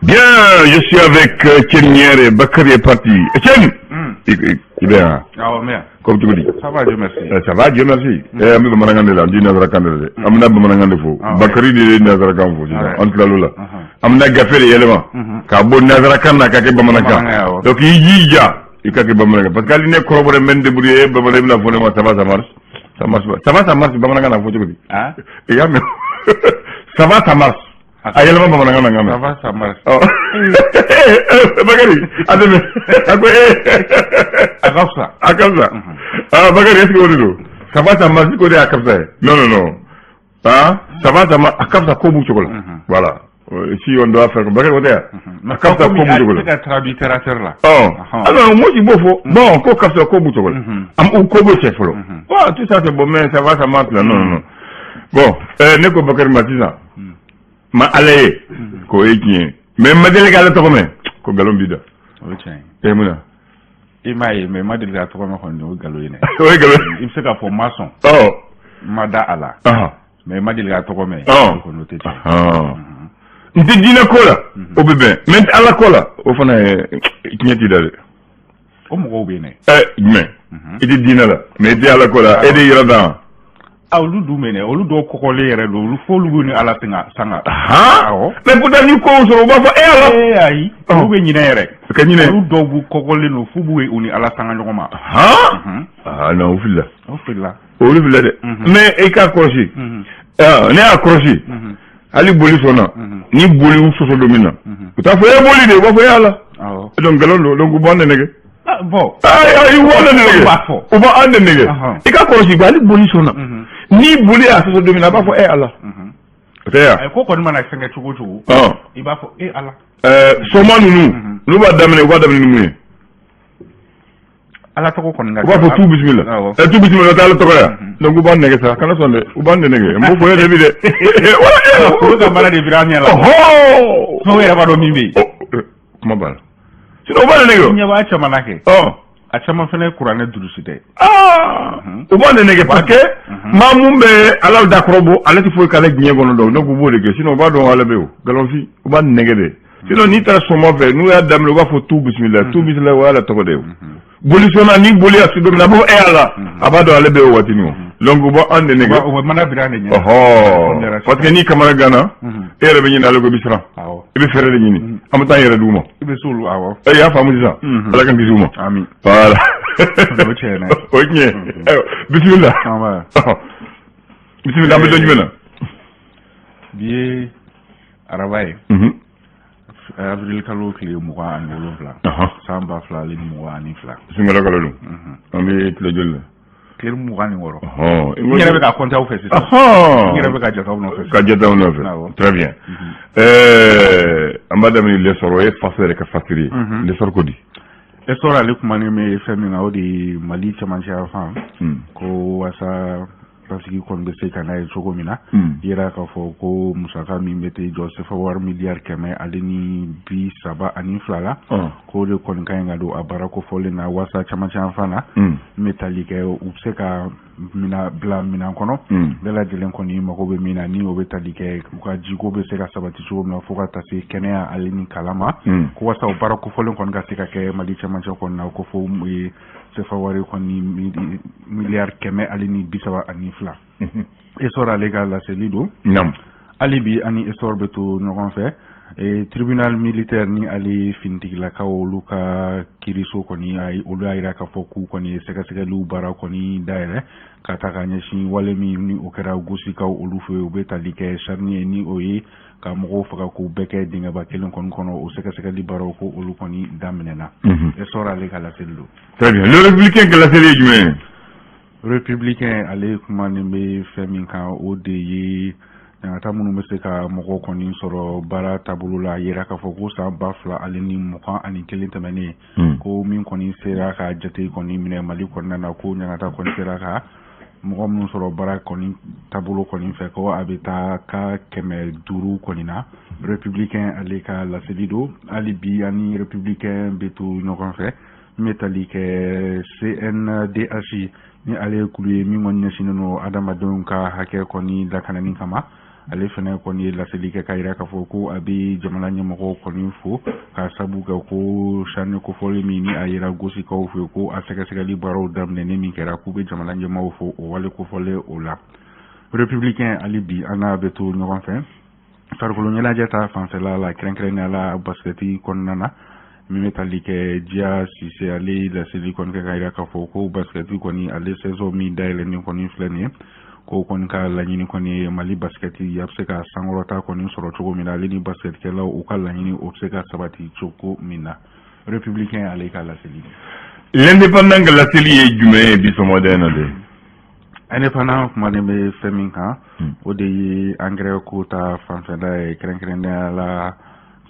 Bien, je suis avec Tchenière et Bakary est parti. Etienne Il est bien. Ah, merde. Comme tu me dis. Ça va, Dieu merci. Ça va, Dieu merci. Eh, Ami Bamanangande là, Dina Zarakande. Amna Bamanangande fo. Bakary de Nazarakan fo. Entre la lola. Amna Gafé les éléments. Kabo Nazarakan na kake Bamananga. Donc il y a. Il kake Bamananga. Parce qu'elle n'est corroborée même débrouillée. Bamananga na fone ça va, ça marche. Ça marche pas. Ça marche. Bamananga na fo tu me dis. Ah. Et ya mais. Ça va, ça marche. Ah, y'a le moment ça va, ça marche. Oh. Bakary, attends, Akafsa. Akafsa. Ah, Bakary, est-ce que vous dites ça va, ça marche, côté Akafsa. Non. Ah, ça va, ça marche. Akafsa, Kobu Chocolat. Voilà. Si on doit faire comme Bakary, côté Akafsa, Kobu Chocolat. C'est un traducteur là. Oh. Alors, moi, je dis bon, Akafsa, Kobu Chocolat. Ou Kobu Chef. Oh, tout ça, c'est bon, mais ça va, ça marche là. Non. Bon, Neko Bakary Matisa. Ma alaye ko yiki mais ma délégué la to me ko galon bida ok e muna e mai mais ma délégué to me ko no galo yene o galo il se ka formation ma da ala mais ma délégué to me ko no tete nti dina ko la o bebe mais ala ko la o fana ñeti dal o mo go bene mais idi dina la mais di ala ko la e de yirada olu du mene olu do kokole yere do olu fo lugu ni ala tinga sanga mais pourtant ni ko so ba fa ala ayi olu be nyine yere ka nyine olu do bu kokole no fu bu uni ala sanga ngoma non filla olu filla de mais e ka crochi ne accrochi ali boli sona ni boli so domina ta fo e boli de ba fa ala donc galon donc bonne nege bon ay wala nege o ba ande nege e ka crochi ba ali boli sona ni boli a so domina ba fo e ala ay ko ko man ak sanga chugo i ba fo e ala soma nunu nu ba damene numu ala to ko nga ba fo tout bismillah tout bismillah ta ala to ya donc ba nege sa kana sonde u ba nege mbo fo e de bide wala ko ga mala de birania la so e ba do mimbi kuma bala sino ba nege nya ba chama nake a chama fene kurane durusite o ba nege parce que ma mumbe ala dakrobo ala ti fo kala gnye gono do no gubo de ke sino ba do ala be o galon fi o ba nege de sino ni ta soma fe nu ya dam le wa fo tout bismillah wala to ko de boli sona ni boli a sido na bo e ala abado ala be o watini o longu bo ande nege o mana birane nya parce que ni kamara gana ere be nyina go bisra ibe ferere nyini amata yere duma ibe sulu awo ya famu disa ala kan bisuma amin voilà ok bismillah bismillah be do nyina biye arabaye avril kalo kile muwa an wolofla samba fla le muwa ni fla singala kalo dum ambe tle jolle kile muwa ni woro ngere be ka konta o fesi ngere be ka jata no fesi très bien madame le soro e fasere ka fasiri le soro ko di e soro ale kuma ne me femina o di mali chamancha fa ko wasa pasiki kon be se kana e chogo mina yera ka fo ko musaka mi mete Joseph war milliard keme alini bi saba ani flala ko le kon kan ngado abara ko fo le na wasa chama fana metalike o useka mina bla mina kono bela jelen koni mako be mina ni o betalike ko jigo be se ka sabati chogo na fo ka tase kenya alini kalama ko wasa o bara ko fo le kon ga se ka ke mali chama kon na ko fo se fawari koni milliard keme alini bisaba ani fla esora legal la selido nam alibi ani esor beto nokon fe e tribunal militaire ni ali fintig la kawo luka kiriso koni ay olu ayra ka foku koni sega lu bara koni daire kataka nyeshi wale mi ni okera gusi kaw olu fe obetalike charni ni oyi ka mo faka ko beke dinga ba kelen kono o sega li baro ko olu koni damnena esora legal la selido très bien le républicain que la série juin républicain ale kuma ne be femi kan o de ye ta munu be se ka mogo koni soro bara tabulu la yera ka foko sa bafla ale ni mokan ani kelen tamane ko min koni sera ka jate koni mine mali konna na ko nyata koni sera ka mogo mun soro bara koni tabulu koni fe ko abita ka keme duru koni na républicain ale ka la selido ali bi ani républicain betu nyokon fe métallique CNDH ni ale kulu mi ngon nyasino adama donka hake koni dakana ni kama ale fana kɔni ye laseli kɛ k'a yira k'a fɔ ko a bɛ jamana ɲɛmɔgɔw kɔni fo k'a sabu kɛ ko sanni kofɔli min ni a yira gosikaw fɛ ko a sɛgɛsɛgɛli baaraw daminɛni min kɛra k'u bɛ jamana ɲɛmɔgɔw fo o wale kofɔlen o la républicain hali bi an n'a bɛ to ɲɔgɔn fɛ farikolo ɲɛnajɛ ta fanfɛla la kɛrɛnkɛrɛnnenya la basketi kɔnɔna na min bɛ tali kɛ Dia Sise ale laseli kɔni kɛ k'a yira k'a fɔ ko basketi kɔni ale saison min dayɛlɛnnen kɔni filɛ nin ye ko kɔni ka laɲini kɔni ye Mali basketi a bɛ se ka sankɔrɔta kɔni sɔrɔ cogo min na ale ni basketikɛlaw u ka laɲini o bɛ se ka sabati cogo min na républicain ale ka laseli. L'indépendant ka laseli ye jumɛn ye bi sɔgɔmada in na de? Indépendant kumanen bɛ fɛn min kan o de ye engrais ko ta fanfɛla ye kɛrɛnkɛrɛnnenya la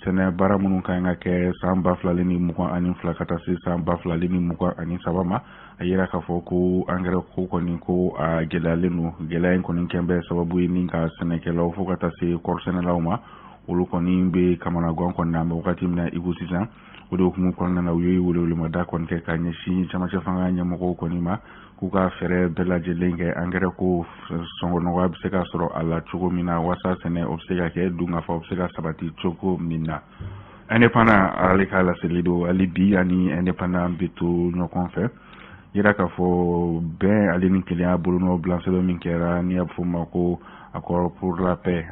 sɛnɛ baara minnu kan ka kɛ san 2022 ka taa se san 2023 ma a yira k'a fɔ ko engrais ko kɔni ko a gɛlɛyalen don gɛlɛya in kɔni kɛn bɛ sababu ye ni ka sɛnɛkɛlaw fo ka taa se kɔɔrisɛnɛlaw ma olu kɔni bɛ kamana gan kɔni na wagati min na i ko sisan o de hukumu kɔnɔna na u ye welewelemada kɔni kɛ ka ɲɛsin camancɛ fanga ɲɛmɔgɔw kɔni ma k'u ka fɛɛrɛ bɛɛ lajɛlen kɛ engrais ko sɔngɔnɔgɔya bɛ se ka sɔrɔ a la cogo min na walasa sɛnɛ o bɛ se ka kɛ dunkafa o bɛ se ka sabati cogo min na indépendant ale ka laseli don hali bi ani indépendant bɛ to ɲɔgɔn fɛ yira k'a fɔ bɛn ale ni kelenya bolonɔ bilansɛbɛn min kɛra ni a bɛ fɔ o ma ko accord pour la paix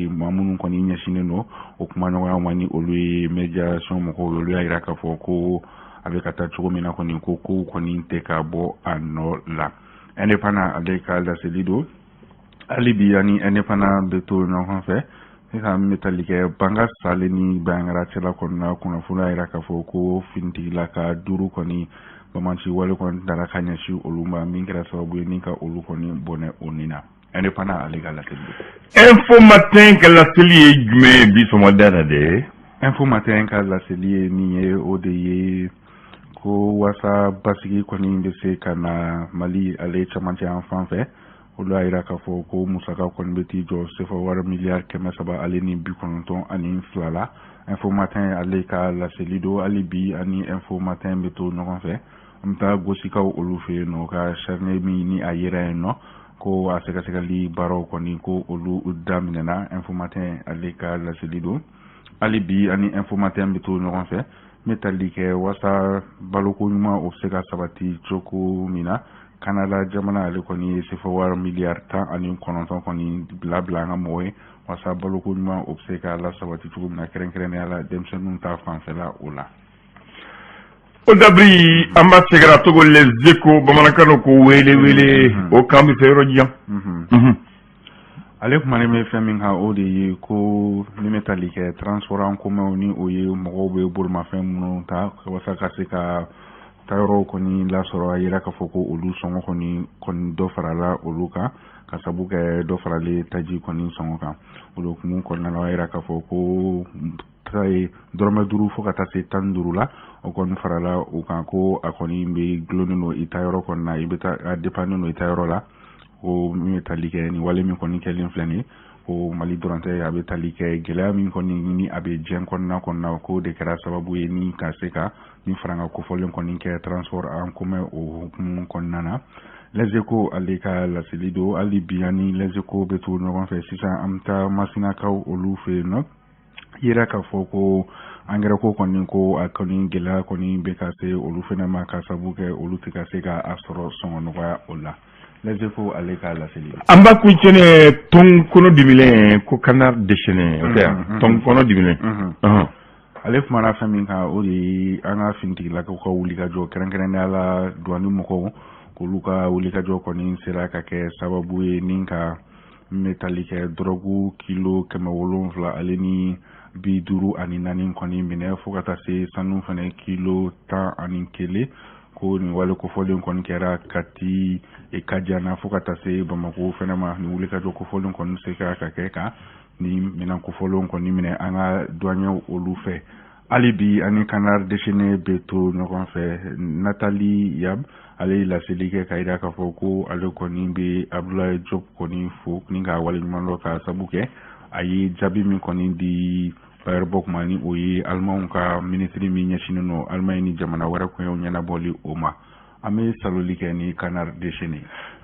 maa minnu kɔni ɲɛsinnen don o kuma ɲɔgɔnya ma ni olu ye médiation mɔgɔw olu y'a yira k'a fɔ ko a bɛ ka taa cogo min na kɔni ko kow kɔni tɛ ka bɔ a nɔ la indépendant ale ka laseli don hali bi ani indépendant bɛ to ɲɔgɔn fɛ sisan an bɛ tali kɛ banga salen ni bangara cɛla kɔnɔna kunnafoni y'a yira k'a fɔ ko finitigilaka 5 kɔni bamanci wale kɔni dara ka ɲɛsin olu ma min kɛra sababu ye ni ka olu kɔni bɔnɛ o ni na indépendant ale ka laseli don. Info Matin ka laseli ye jumɛn ye bi sɔgɔmada na de? Info Matin ka laseli ye min ye o de ye ko wasa basigi kɔni bɛ se ka na Mali ale camancɛ yan fan fɛ olu y'a yira k'a fɔ ko musaka kɔni bɛ t'i jɔ sefa wari miliyari 300 ale ni 92 la Info Matin ale ka laseli don hali bi ani Info Matin bɛ to ɲɔgɔn fɛ an bɛ taa gosikaw olu fɛ yen nɔ ka charnet min ni a yera yen nɔ ko a sɛgɛsɛgɛli baaraw kɔni ko olu daminɛna Info Matin ale ka laseli don hali bi ani Info Matin bɛ to ɲɔgɔn fɛ n bɛ tali kɛ wasa baloko ɲuman o bɛ se ka sabati cogo min na Canada jamana ale kɔni ye sefa wari miliyari 19 kɔni bila an ka mɔgɔ ye wasa baloko ɲuman o bɛ se ka lasabati cogo min na kɛrɛnkɛrɛnnenya la denmisɛnninw ta fanfɛla o la. O dabiri an b'a sɛgɛra togo les échos bamanankan ko wele o kan bɛ fɛ yɔrɔ jan. Ale kumanen bɛ fɛn min kan o de ye ko ni bɛ tali kɛ transport en commun ni o ye mɔgɔw bɛ bolimafɛn minnu ta walasa ka se ka taa yɔrɔw kɔni lasɔrɔ a yira k'a fɔ ko olu sɔngɔ kɔni dɔ farala olu kan ka sabu kɛ dɔ faralen taji kɔni sɔngɔ kan o de hukumu kɔnɔna na a yira k'a fɔ ko dɔrɔmɛ 5 fo ka taa se 15 la o kɔni farala o kan ko a kɔni bɛ gulonnen don i ta yɔrɔ kɔni na i bɛ taa a dépendre don i ta yɔrɔ la ko min bɛ tali kɛ ni wale min kɔni kɛlen filɛ nin ye ko Mali dɔrɔn tɛ a bɛ tali kɛ gɛlɛya min kɔni ni a bɛ diɲɛ kɔnɔna ko de kɛra sababu ye ni ka se ka ni faranga kofɔlen kɔni kɛ transport en commun o hukumu kɔnɔna na Les Échos ale ka laseli don hali bi ani Les Échos bɛ to ɲɔgɔn fɛ sisan an bɛ taa Masinakaw olu fɛ yen nɔ yira k'a fɔ ko engrais ko kɔni ko a kɔni gɛlɛya kɔni bɛ ka se olu fana ma ka sabu kɛ olu tɛ ka se ka a sɔrɔ sɔngɔ nɔgɔya o la. Les Échos ale ka laseli. An b'a kuncɛnɛ tɔn kɔnɔ dibilen ko canard déchaîné o tɛ yan tɔn kɔnɔ dibilen. Ale kumana fɛn min kan o de ye an ka finitigilakaw ka wulikajɔ kɛrɛnkɛrɛnnenya la douane mɔgɔw k'olu ka wulikajɔ kɔni sera ka kɛ sababu ye ni ka n bɛ tali kɛ dɔrɔgu kilo 700 ale ni 54 kɔni minɛ fo ka taa se sanu fana kilo 11 ko nin wale kofɔlen kɔni kɛra Kati Kadiana fo ka taa se Bamako fana ma ni wulikajɔ kofɔlen kɔni se ka kɛ kan ni minɛn kofɔlen kɔni minɛ an ka douaniers olu fɛ hali bi ani canard déchaîné bɛ to ɲɔgɔn fɛ Nathalie Yab ale laseli kɛ k'a jira k'a fɔ ko ale kɔni bɛ Abdoulaye Diop kɔni fo ni ka waleɲuman dɔ ka sabu kɛ a ye jaabi min kɔni di Bayer Bokuma ni o ye Alimanw ka ministre min ɲɛsinnen don Allemagne ni jamana wɛrɛ kɔnɔw ɲɛnabɔli o ma an bɛ saloli kɛ ni canard déchaîné.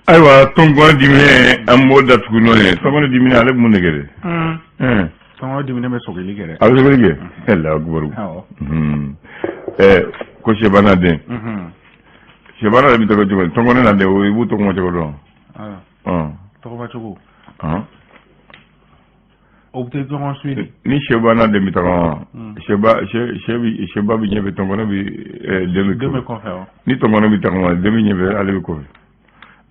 aywa tongo dimine ammo da tukuno ne tongo dimine ale mun ne gere tongo dimine me sogeli gere ale sogeli gere ella akbaru ko shebana den shebana da bitako jogo tongo ne na de o ibu tongo jogo do tongo ba jogo obte tongo suidi ni shebana de bitako sheba bi nyebe tongo ne bi demi conférence ni tongo ne bitako demi nyebe ale ko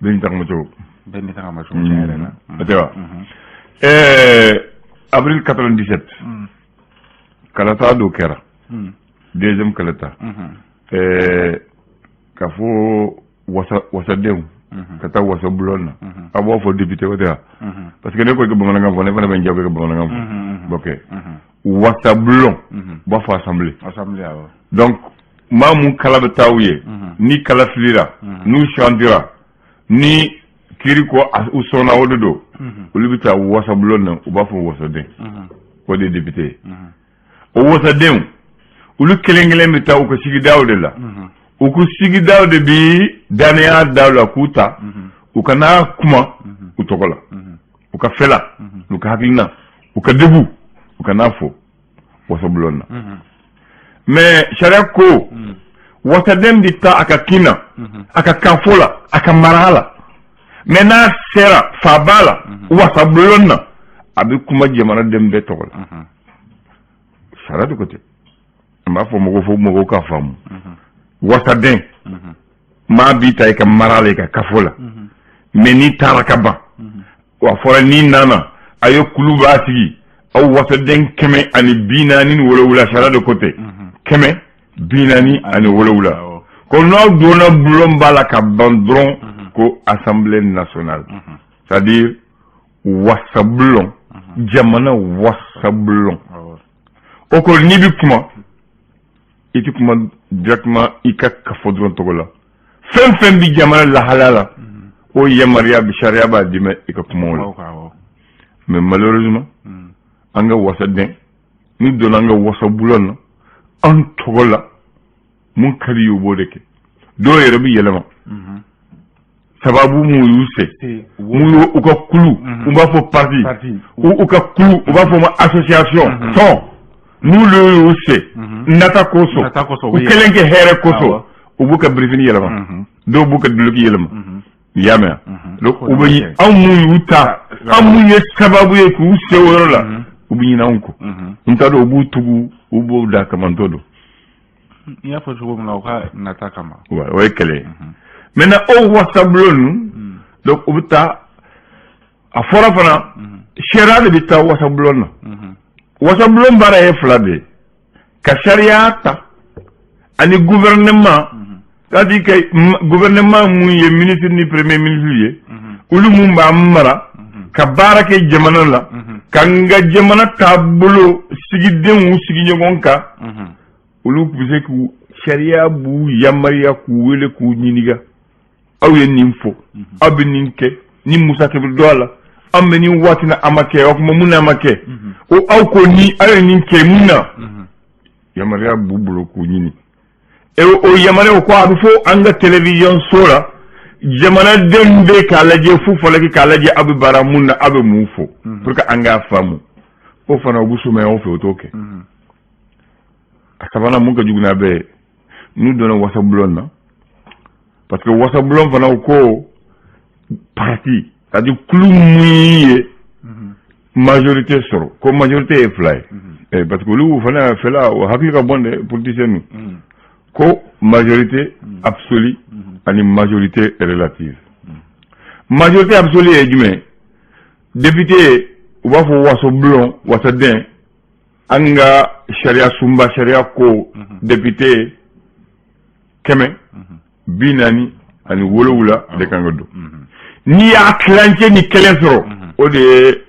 ben tak macho ben tak macho na atewa avril 97 kalata do kera deuxième kalata ka fo wasa dem kata wasa bulonna abo fo député wata parce que ne ko ko bamana ngam fo ne fa ben jabe ko bamana ngam fo ok wasa bulon ba fo assemblée donc mamu kala betawye ni kala filira nu chandira ni kiriko usona wododo ulibita wasa bulonna uba fo wasa den ko des députés o wasa den ulu kelengele mita uko sigi dawde la uko sigi dawde bi dania dawla kuta ukana kuma utokola uka fela uka hakina uka debu ukana fo wasa bulonna mais sharia ko wasa den dita aka kina aka kanfola aka marala mena sera fabala wasa bulonna abi kuma jamana dembe tokola sharia de côté ma fo mogo ka famu wasa den ma bita ka marala ka kafola meni taraka ba wa fora ni nana ayo kuluba tigi aw wasa den keme ani binani wala sharia de côté keme binani ani wala ko no dona bulon bala ka bandron ko assemblée nationale c'est-à-dire wasa bulon jamana wasa bulon o ko ni bi kuma iti kuma directement ika kafodron togola fem bi jamana la halala o yamaria bi sharia ba dime ika kuma wala mais malheureusement anga wasa den ni donanga wasa bulon an togola mun kari yobo deke do yere bi yelema sababu mu yuse mu uka kulu uba fo parti uka kulu uba fo ma association son nous le yuse nata koso u kelenge here koso ubuka briefing yelema do buka duluki yelema yamea donc ubanyi amu yuta amu ye sababu ye ku seworo la ubanyi na unko ntado ubu tugu ubu da kamantodo ya fo jogo mna ka nata kama ouais kele maintenant au wasablon donc ubuta a fora fana shera de bita wasablon wasablon bara e flade ka shariata ani gouvernement c'est-à-dire que gouvernement mu ye ministre ni premier ministre ye ulu mumba mara ka barake jamana la kanga jamana tabulo sigi den sigi nyogonka ulu bise ku sharia bu yamariya ku wele ku nyiniga awe nimfo abe ninke ni musa ke dola ambe ni watina amake o kuma muna amake o aw ko ni awe ninke muna yamariya bu bulo ku nyini e o yamare ko adu fo anga television sora jamana dembe kalaje fu folaki kalaje abu baramuna abe mufo pour que anga famu o fana obusu me on fait otoke asabana munga juguna be nous donnons wasablon parce que wasablon fana ko parti c'est-à-dire klumouye majorité soro ko majorité est fly parce que lu fana fela o hakika bonde politicien nous ko majorité absolue ani majorité relative majorité absolue est jume député wa fo wasablon wasadin anga sharia sumba sharia ko député keme binani ani wolowula de kangodo ni aklanche ni kelensoro o de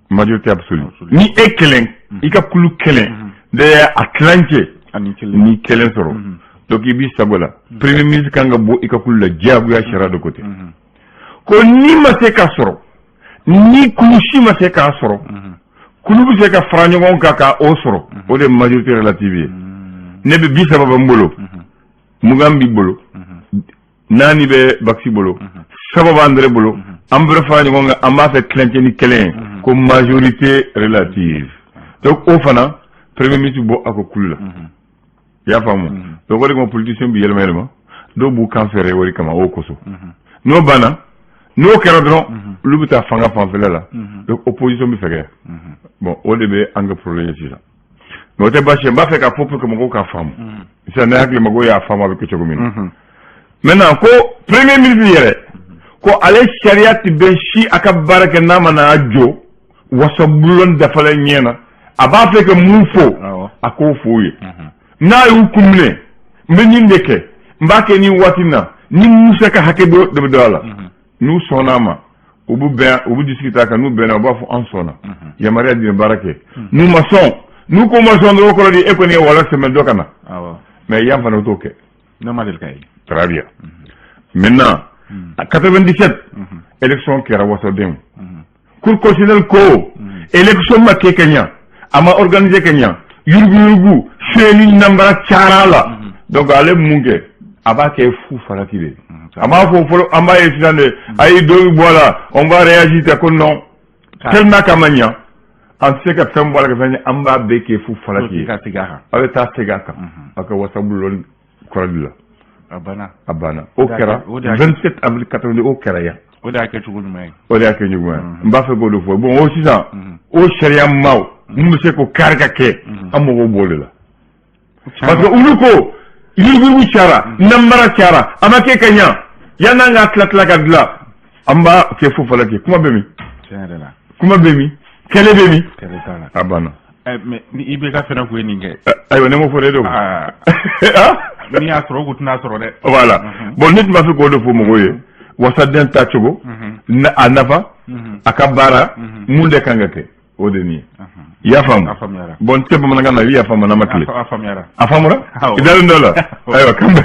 majorité absolue ni ekelen ika kulu kelen de aklanche ni kelensoro donc ibi sabola premier ministre kanga bo ika kulu la jabu ya shara de côté ko ni ma se ka soro ni kulushi ma se ka soro kulubu se ka franyogon kaka o soro o de majorité relative ne be bi sababa mbolo mugambi bolo nani be baksi bolo sababa andre bolo ambre fa ni gonga amba fe clenche ni kelen comme majorité relative donc au fana premier ministre bo ako kulula ya famu donc wori mo politicien bi yelma do bu kan fere wori kama o koso no bana no keradron lubuta fanga fanfela la donc opposition bi fere bon au début anga problème ci la mais o te bache mba fe ka popo ko mo ka famu ça n'a que le mago ya famu avec ko min maintenant ko premier ministre yere ko ale sharia ti ben shi aka baraka nama na ajo wasabulon dafala nyena aba fe ke mufo ako foye na yu kumne mbenyin deke mbake ni watina ni musaka hake do de dola nous sonama obu ben obu discuter ka nous ben ba fo en sona ya maria di barake nous maçon nous commençons de ko di ekoni wala semaine dokana mais yam fa no toke normal kay très bien maintenant en 97 élection qui era wasodem cour constitutionnel ko élection ma ke Kenya ama organisé Kenya yurgu feni nambara charala donc ale munge abake fou faratile ama fo amba efidane ay do bola on va réagir ta kon non tellement kamanya en ce que fem bola que amba beke fou faratile avec ta segaka aka wasabulon koradila abana o kera 27 avril 82 o kera ya o da ke tugul may mba fe godo fo bon o sisa o sharia maw mu se ko karga ke amogo bole la parce que uluko yugu chara nambara chara amake kanya yana nga tlatla gadla amba ke fo fala ke kuma bemi kele bemi abana mais ni ibe ka fena ko ni nge ayo ne mo fo redo ni asro gutna asro de voilà bon nit ma fi godo fo mo goye wasadden tachugo na anafa akabara munde kangate odeni ya fam bon tebe mana ngana ya fam na makle afamyara afamura idal ndola ayo kambe